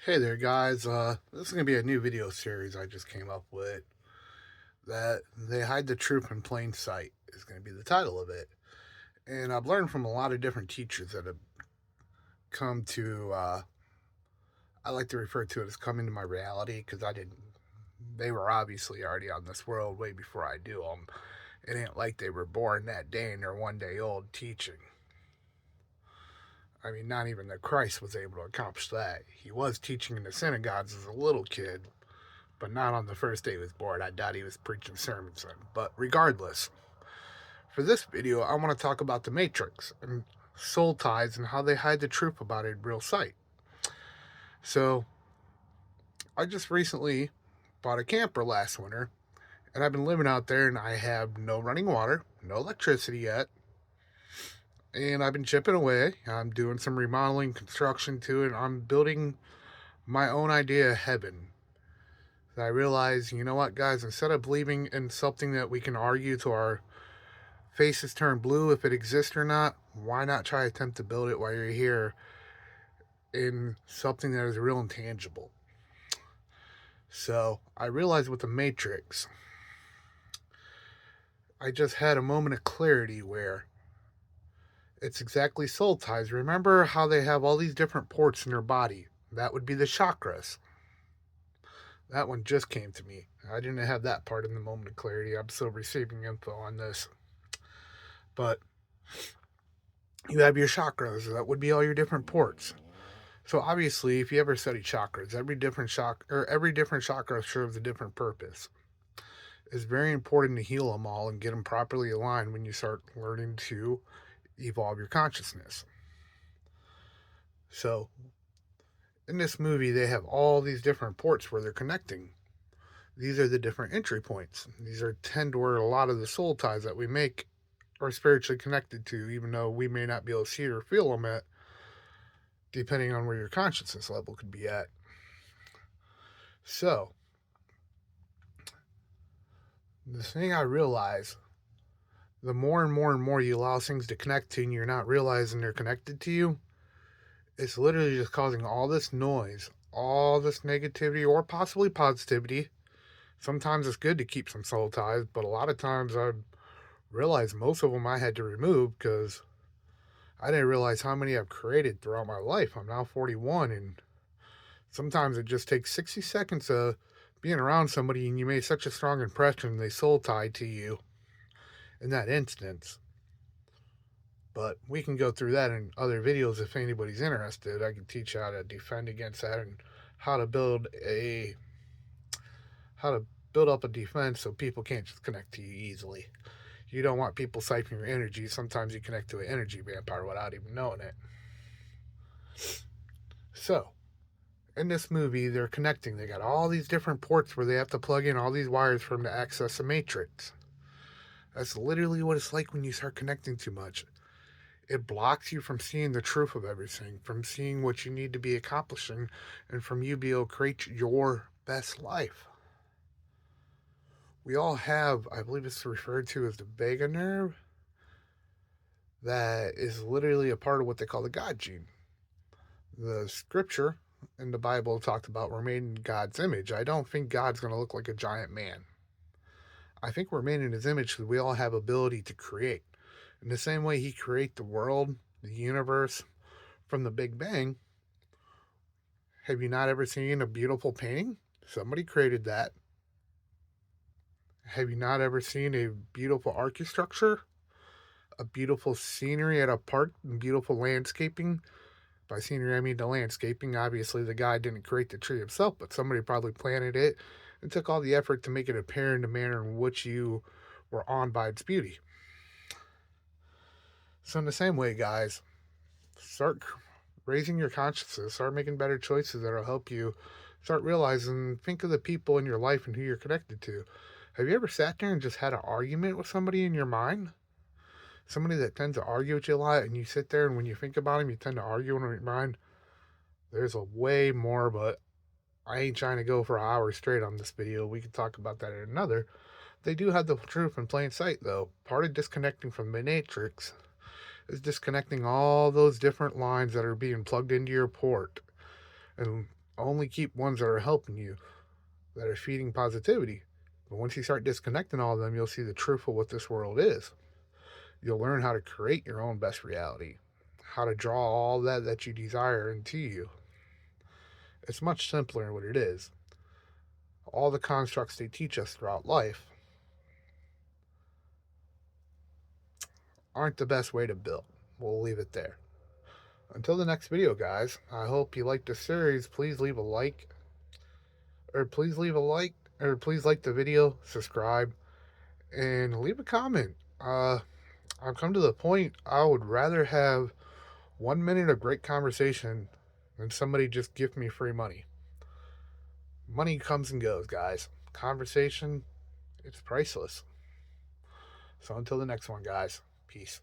Hey there, guys. This is going to be a new video series I just came up with. That They Hide the Truth in Plain Sight is going to be the title of it. And I've learned from a lot of different teachers that have come to, I like to refer to it as coming to my reality because I didn't, they were obviously already on this world way before I do them. It ain't like they were born that day and they're 1 day old teaching. I mean, not even that Christ was able to accomplish that. He was teaching in the synagogues as a little kid, but not on the first day he was born. I doubt he was preaching sermons then. But regardless, for this video, I want to talk about the Matrix and soul ties and how they hide the truth about it in real sight. So, I just recently bought a camper last winter, and I've been living out there, and I have no running water, no electricity yet, and I've been chipping away. I'm doing some remodeling, construction to it. I'm building my own idea of heaven. I realize, you know what, guys, instead of believing in something that we can argue to our faces turn blue if it exists or not, why not try attempt to build it while you're here in something that is real and tangible? So I realized with the Matrix, I just had a moment of clarity where it's exactly soul ties. Remember how they have all these different ports in their body? That would be the chakras. That one just came to me. I didn't have that part in the moment of clarity. I'm still receiving info on this. But you have your chakras. That would be all your different ports. So obviously, if you ever study chakras, every different chakra serves a different purpose. It's very important to heal them all and get them properly aligned when you start learning to evolve your consciousness. So in this movie, they have all these different ports where they're connecting. These are the different entry points. These are tend to where a lot of the soul ties that we make are spiritually connected to, even though we may not be able to see or feel them at, depending on where your consciousness level could be at. So, the thing I realize, the more and more and more you allow things to connect to you and you're not realizing they're connected to you, it's literally just causing all this noise, all this negativity, or possibly positivity. Sometimes it's good to keep some soul ties, but a lot of times I realized most of them I had to remove because I didn't realize how many I've created throughout my life. I'm now 41, and sometimes it just takes 60 seconds of being around somebody and you made such a strong impression, they soul tied to you in that instance. But we can go through that in other videos if anybody's interested. I can teach you how to defend against that and how to build a how to build up a defense so people can't just connect to you easily. You don't want people siphoning your energy. Sometimes you connect to an energy vampire without even knowing it. So, in this movie, they're connecting. They got all these different ports where they have to plug in all these wires for them to access the matrix. That's literally what it's like when you start connecting too much. It blocks you from seeing the truth of everything, from seeing what you need to be accomplishing, and from you being able to create your best life. We all have, I believe it's referred to as the vagus nerve, that is literally a part of what they call the God gene. The scripture in the Bible talked about we're made in God's image. I don't think God's going to look like a giant man. I think we're made in his image because we all have ability to create. In the same way he created the world, the universe from the Big Bang, have you not ever seen a beautiful painting? Somebody created that. Have you not ever seen a beautiful architecture? A beautiful scenery at a park and beautiful landscaping? By scenery, I mean the landscaping. Obviously, the guy didn't create the tree himself, but somebody probably planted it and took all the effort to make it appear in the manner in which you were on by its beauty. So, in the same way, guys, start raising your consciousness, start making better choices that'll help you start realizing, think of the people in your life and who you're connected to. Have you ever sat there and just had an argument with somebody in your mind? Somebody that tends to argue with you a lot, and you sit there and when you think about them, you tend to argue in your mind. There's a way more, but I ain't trying to go for an hour straight on this video. We can talk about that in another. They do have the truth in plain sight, though. Part of disconnecting from the matrix is disconnecting all those different lines that are being plugged into your port and Only keep ones that are helping you, that are feeding positivity. But once you start disconnecting all of them, you'll see the truth of what this world is. You'll learn how to create your own best reality, how to draw all that you desire into you. It's much simpler than what it is. All the constructs they teach us throughout life aren't the best way to build. We'll leave it there. Until the next video, guys, I hope you liked the series. Please leave a like, or please leave a like, or please like the video, subscribe, and leave a comment. I've come to the point I would rather have 1 minute of great conversation than somebody just give me free money. Money comes and goes, guys. Conversation, it's priceless. So until the next one, guys, peace.